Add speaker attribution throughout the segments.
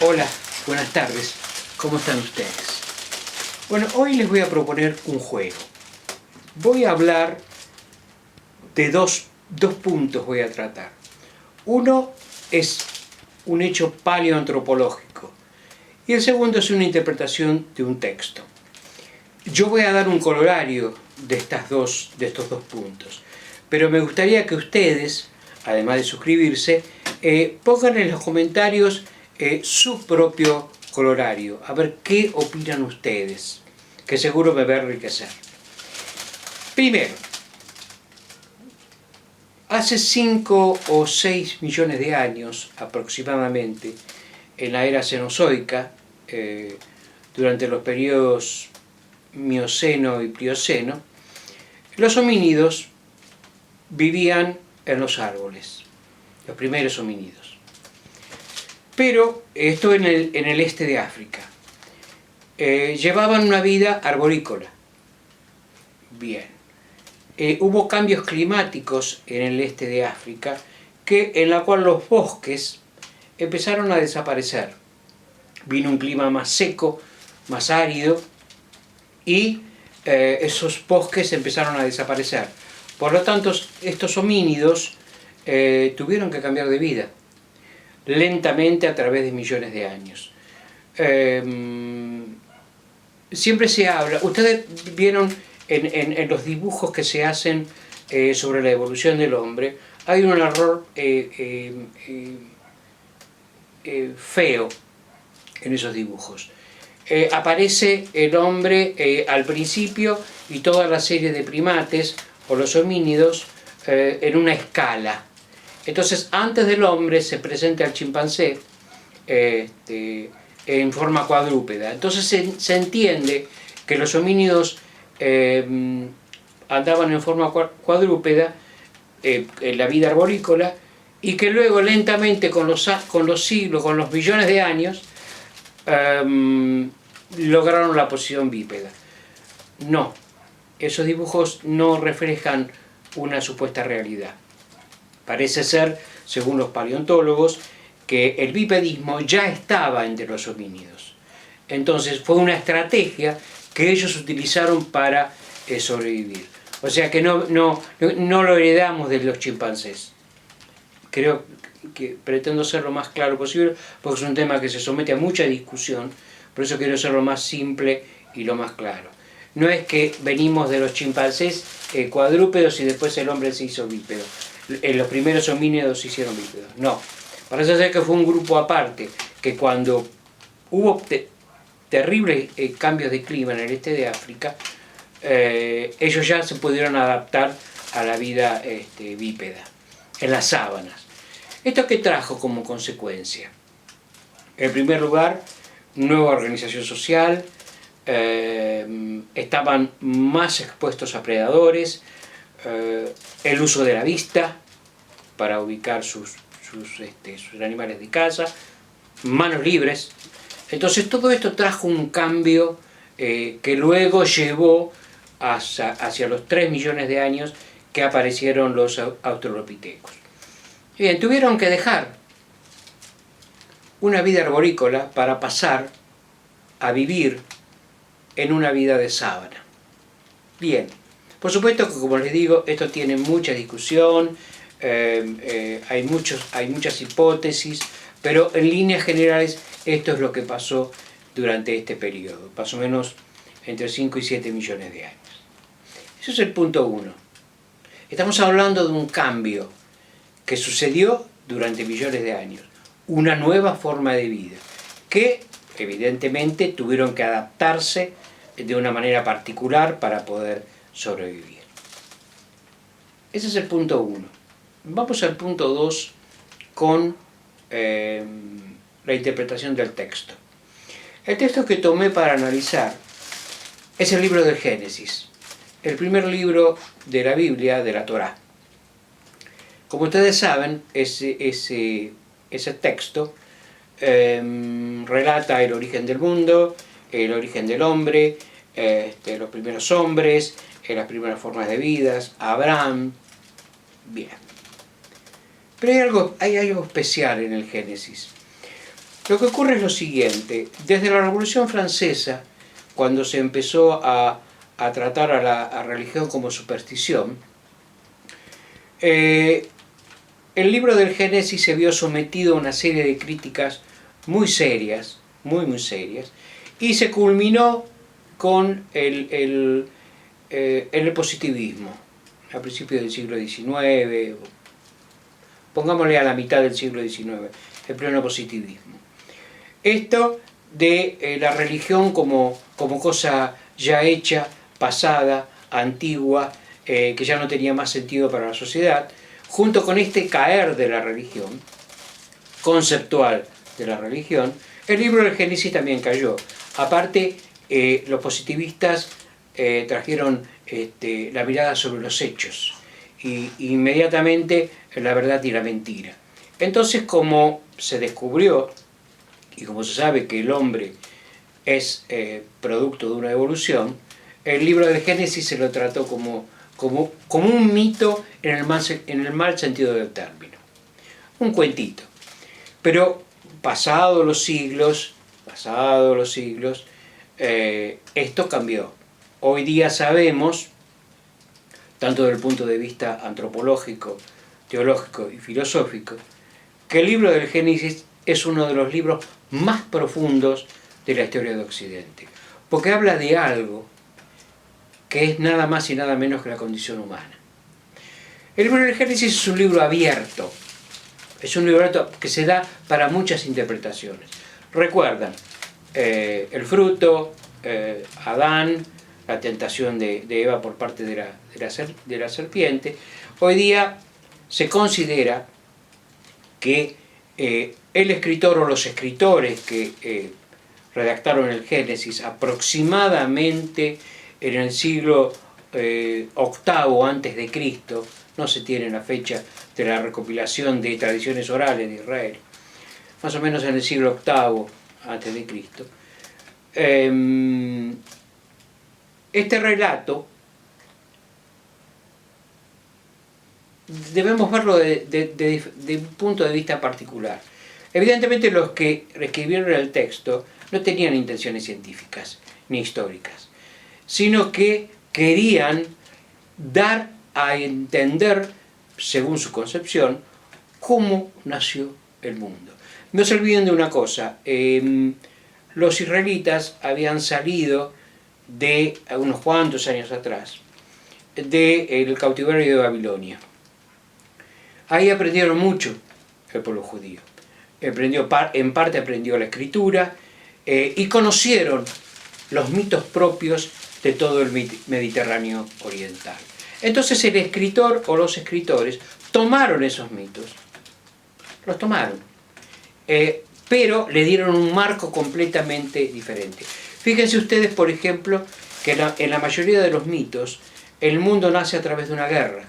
Speaker 1: Hola, buenas tardes. ¿Cómo están ustedes? Bueno, hoy les voy a proponer un juego. Voy a hablar de dos puntos voy a tratar. Uno es un hecho paleoantropológico y el segundo es una interpretación de un texto. Yo voy a dar un corolario de estos dos puntos, pero me gustaría que ustedes, además de suscribirse, pongan en los comentarios su propio corolario, a ver qué opinan ustedes, que seguro me va a enriquecer. Primero, hace 5 o 6 millones de años aproximadamente, en la era cenozoica, durante los periodos Mioceno y Plioceno, los homínidos vivían en los árboles, los primeros homínidos. Pero esto en el este de África. Llevaban una vida arborícola. Bien. Hubo cambios climáticos en el este de África en la cual los bosques empezaron a desaparecer. Vino un clima más seco, más árido, y esos bosques empezaron a desaparecer. Por lo tanto, estos homínidos tuvieron que cambiar de vida, lentamente a través de millones de años. Siempre se habla, ustedes vieron en los dibujos que se hacen sobre la evolución del hombre, hay un error feo en esos dibujos. Aparece el hombre al principio y toda la serie de primates o los homínidos en una escala. Entonces, antes del hombre se presenta el chimpancé en forma cuadrúpeda. Entonces se entiende que los homínidos andaban en forma cuadrúpeda en la vida arborícola, y que luego lentamente con los siglos, con los millones de años, lograron la posición bípeda. No, esos dibujos no reflejan una supuesta realidad. Parece ser, según los paleontólogos, que el bipedismo ya estaba entre los homínidos. Entonces fue una estrategia que ellos utilizaron para sobrevivir. O sea que no lo heredamos de los chimpancés. Creo que pretendo ser lo más claro posible, porque es un tema que se somete a mucha discusión, por eso quiero ser lo más simple y lo más claro. No es que venimos de los chimpancés cuadrúpedos y después el hombre se hizo bípedo. Los primeros homínidos se hicieron bípedos. No. Parece ser que fue un grupo aparte, que cuando hubo terribles cambios de clima en el este de África, ellos ya se pudieron adaptar a la vida bípeda, en las sábanas. ¿Esto qué trajo como consecuencia? En primer lugar, nueva organización social, estaban más expuestos a predadores, el uso de la vista para ubicar sus animales de caza, manos libres. Entonces todo esto trajo un cambio que luego llevó hacia los 3 millones de años que aparecieron los australopitecos. Bien, tuvieron que dejar una vida arborícola para pasar a vivir en una vida de sábana. Bien, por supuesto que, como les digo, esto tiene mucha discusión, hay muchas hipótesis, pero en líneas generales esto es lo que pasó durante este periodo, más o menos entre 5 y 7 millones de años. Eso es el punto 1. Estamos hablando de un cambio que sucedió durante millones de años, una nueva forma de vida, que evidentemente tuvieron que adaptarse de una manera particular para poder sobrevivir. Ese es el punto 1. Vamos al punto 2 con la interpretación del texto. El texto que tomé para analizar es el libro del Génesis, el primer libro de la Biblia, de la Torá. Como ustedes saben, ese texto relata el origen del mundo, el origen del hombre, los primeros hombres, las primeras formas de vida, Abraham. Bien. Pero hay algo especial en el Génesis. Lo que ocurre es lo siguiente: desde la Revolución Francesa, cuando se empezó a tratar a la religión como superstición, el libro del Génesis se vio sometido a una serie de críticas muy serias, muy serias, y se culminó con el positivismo, a principios del siglo XIX, pongámosle a la mitad del siglo XIX, el pleno positivismo. Esto de la religión como cosa ya hecha, pasada, antigua, que ya no tenía más sentido para la sociedad, junto con este caer de la religión, conceptual de la religión, el libro del Génesis también cayó. Aparte, los positivistas trajeron la mirada sobre los hechos, y inmediatamente la verdad y la mentira. Entonces, como se descubrió, y como se sabe que el hombre es producto de una evolución, el libro del Génesis se lo trató como un mito en el mal sentido del término. Un cuentito. Pero pasados los siglos, esto cambió. Hoy día sabemos, tanto desde el punto de vista antropológico, teológico y filosófico, que el libro del Génesis es uno de los libros más profundos de la historia de Occidente, porque habla de algo que es nada más y nada menos que la condición humana. El libro del Génesis es un libro abierto, es un libro abierto que se da para muchas interpretaciones. Recuerdan, el fruto, Adán, la tentación de Eva por parte de la serpiente. Hoy día se considera que el escritor o los escritores que redactaron el Génesis aproximadamente en el siglo VIII antes de Cristo, no se tiene la fecha de la recopilación de tradiciones orales de Israel, más o menos en el siglo VIII antes de Cristo. Este relato debemos verlo de un punto de vista particular. Evidentemente los que escribieron el texto no tenían intenciones científicas ni históricas, sino que querían dar a entender, según su concepción, cómo nació el mundo. No se olviden de una cosa: los israelitas habían salido de unos cuantos años atrás del cautiverio de Babilonia. Ahí aprendieron mucho el pueblo judío. En parte aprendió la escritura y conocieron los mitos propios de todo el Mediterráneo oriental. Entonces el escritor o los escritores tomaron esos mitos, los tomaron, pero le dieron un marco completamente diferente. Fíjense ustedes, por ejemplo, que en la mayoría de los mitos el mundo nace a través de una guerra,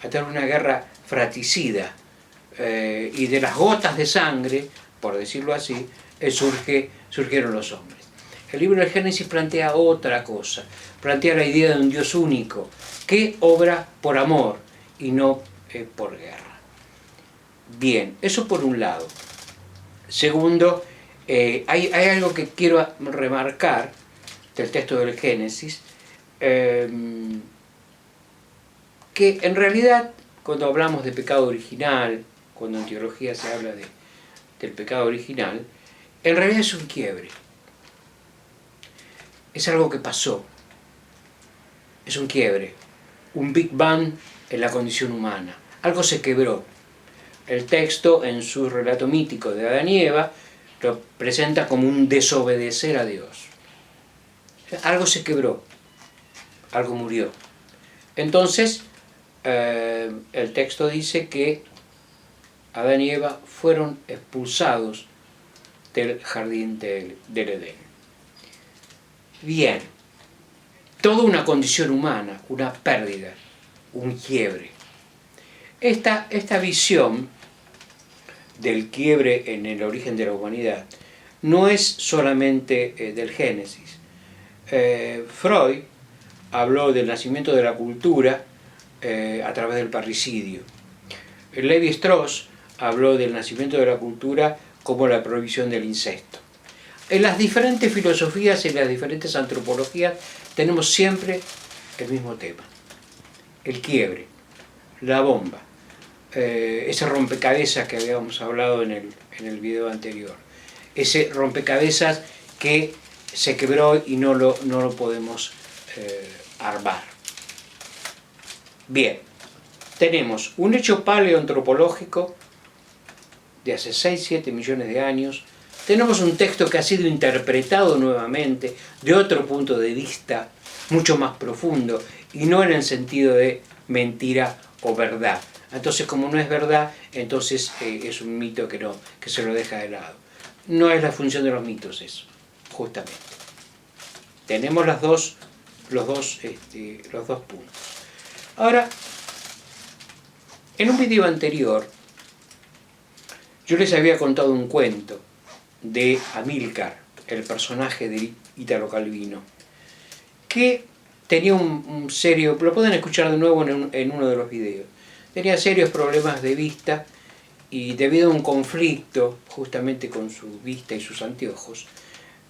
Speaker 1: a través de una guerra fratricida, y de las gotas de sangre, por decirlo así, surgieron los hombres. El libro del Génesis plantea otra cosa, plantea la idea de un Dios único, que obra por amor y no por guerra. Bien, eso por un lado. Segundo, hay algo que quiero remarcar del texto del Génesis, que en realidad, cuando hablamos de pecado original, cuando en teología se habla del pecado original, en realidad es un quiebre. Es algo que pasó. Es un quiebre. Un Big Bang en la condición humana. Algo se quebró. El texto, en su relato mítico de Adán y Eva, lo presenta como un desobedecer a Dios. Algo se quebró. Algo murió. Entonces, el texto dice que Adán y Eva fueron expulsados del jardín del Edén. Bien, toda una condición humana, una pérdida, un quiebre. Esta visión del quiebre en el origen de la humanidad no es solamente del Génesis. Freud habló del nacimiento de la cultura a través del parricidio. Levi Strauss habló del nacimiento de la cultura como la prohibición del incesto. En las diferentes filosofías y en las diferentes antropologías tenemos siempre el mismo tema: el quiebre, la bomba, ese rompecabezas que habíamos hablado en el video anterior, ese rompecabezas que se quebró y no lo podemos armar. Bien, tenemos un hecho paleoantropológico de hace 6-7 millones de años. Tenemos un texto que ha sido interpretado nuevamente de otro punto de vista mucho más profundo y no en el sentido de mentira o verdad. Entonces, como no es verdad, entonces es un mito que se lo deja de lado. No es la función de los mitos eso, justamente. Tenemos los dos puntos. Ahora, en un video anterior, yo les había contado un cuento de Amílcar, el personaje de Italo Calvino, que tenía un serio, lo pueden escuchar de nuevo en uno de los videos, tenía serios problemas de vista y debido a un conflicto justamente con su vista y sus anteojos,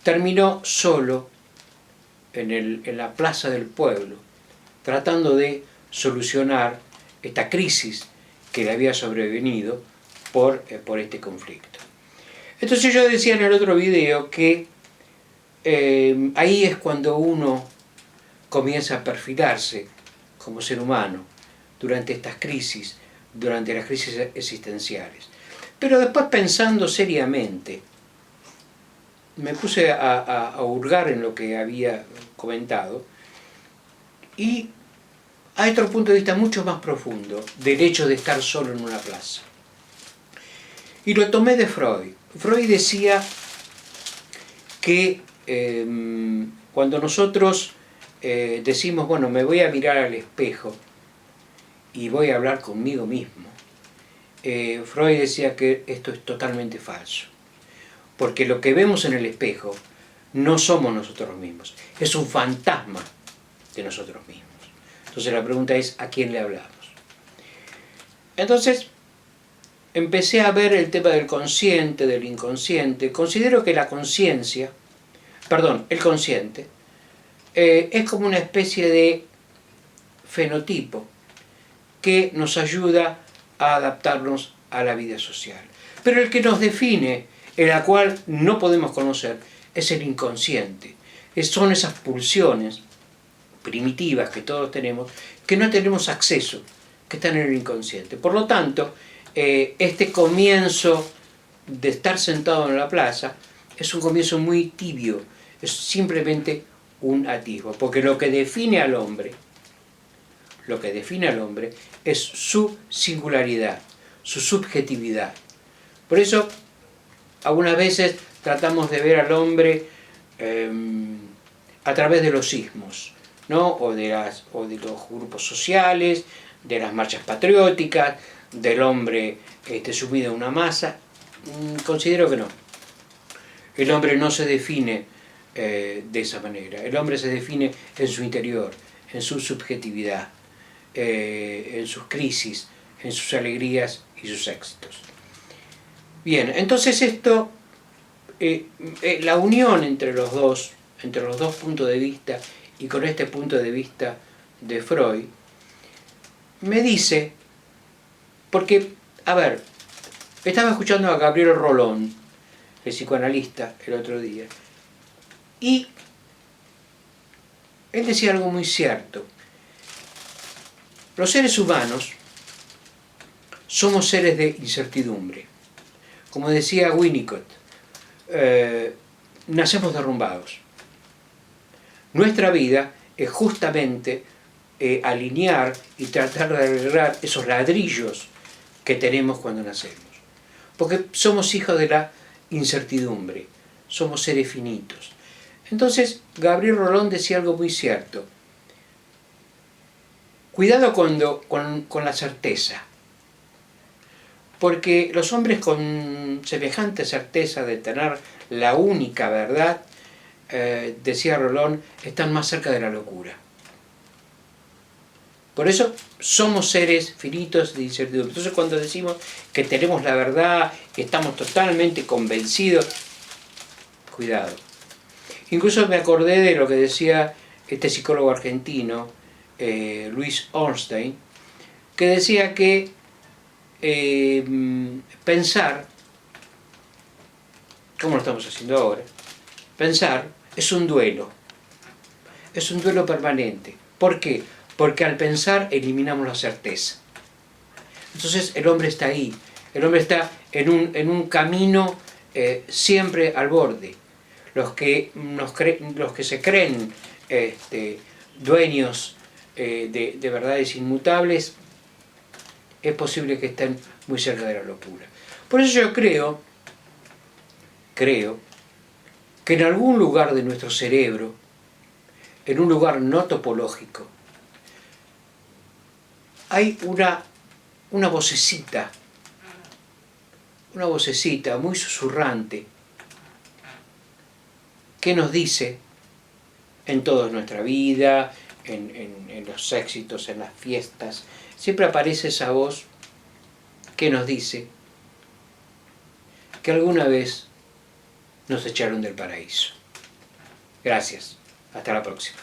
Speaker 1: terminó solo en la plaza del pueblo, tratando de solucionar esta crisis que le había sobrevenido por este conflicto. Entonces yo decía en el otro video que ahí es cuando uno comienza a perfilarse como ser humano durante estas crisis, durante las crisis existenciales. Pero después, pensando seriamente, me puse a hurgar en lo que había comentado y hay otro punto de vista mucho más profundo del hecho de estar solo en una plaza. Y lo tomé de Freud. Freud decía que cuando nosotros decimos, bueno, me voy a mirar al espejo y voy a hablar conmigo mismo, Freud decía que esto es totalmente falso. Porque lo que vemos en el espejo no somos nosotros mismos, es un fantasma de nosotros mismos. Entonces la pregunta es, ¿a quién le hablamos? Entonces empecé a ver el tema del consciente, del inconsciente. Considero que la conciencia, el consciente, es como una especie de fenotipo que nos ayuda a adaptarnos a la vida social. Pero el que nos define, el cual no podemos conocer, es el inconsciente. Son esas pulsiones primitivas que todos tenemos, que no tenemos acceso, que están en el inconsciente. Por lo tanto, este comienzo de estar sentado en la plaza es un comienzo muy tibio, es simplemente un atisbo, porque lo que define al hombre es su singularidad, su subjetividad. Por eso, algunas veces tratamos de ver al hombre a través de los sismos, ¿no? o de los grupos sociales, de las marchas patrióticas, del hombre subido a una masa. Considero que no. El hombre no se define de esa manera. El hombre se define en su interior, en su subjetividad, en sus crisis, en sus alegrías y sus éxitos. Bien, entonces esto, la unión entre los dos puntos de vista y con este punto de vista de Freud, me dice, porque, a ver, estaba escuchando a Gabriel Rolón, el psicoanalista, el otro día, y él decía algo muy cierto. Los seres humanos somos seres de incertidumbre. Como decía Winnicott, nacemos derrumbados. Nuestra vida es justamente alinear y tratar de arreglar esos ladrillos que tenemos cuando nacemos. Porque somos hijos de la incertidumbre, somos seres finitos. Entonces, Gabriel Rolón decía algo muy cierto. Cuidado con la certeza, porque los hombres con semejante certeza de tener la única verdad, decía Rolón, están más cerca de la locura. Por eso somos seres finitos de incertidumbre. Entonces cuando decimos que tenemos la verdad, que estamos totalmente convencidos, cuidado. Incluso me acordé de lo que decía este psicólogo argentino, Luis Ornstein, que decía que pensar, como lo estamos haciendo ahora, pensar es un duelo permanente. ¿Por qué? Porque al pensar eliminamos la certeza. Entonces el hombre está ahí, el hombre está en un camino siempre al borde. Los que se creen dueños de verdades inmutables, es posible que estén muy cerca de la locura. Por eso yo creo que en algún lugar de nuestro cerebro, en un lugar no topológico, hay una vocecita muy susurrante que nos dice en toda nuestra vida, en los éxitos, en las fiestas, siempre aparece esa voz que nos dice que alguna vez nos echaron del paraíso. Gracias. Hasta la próxima.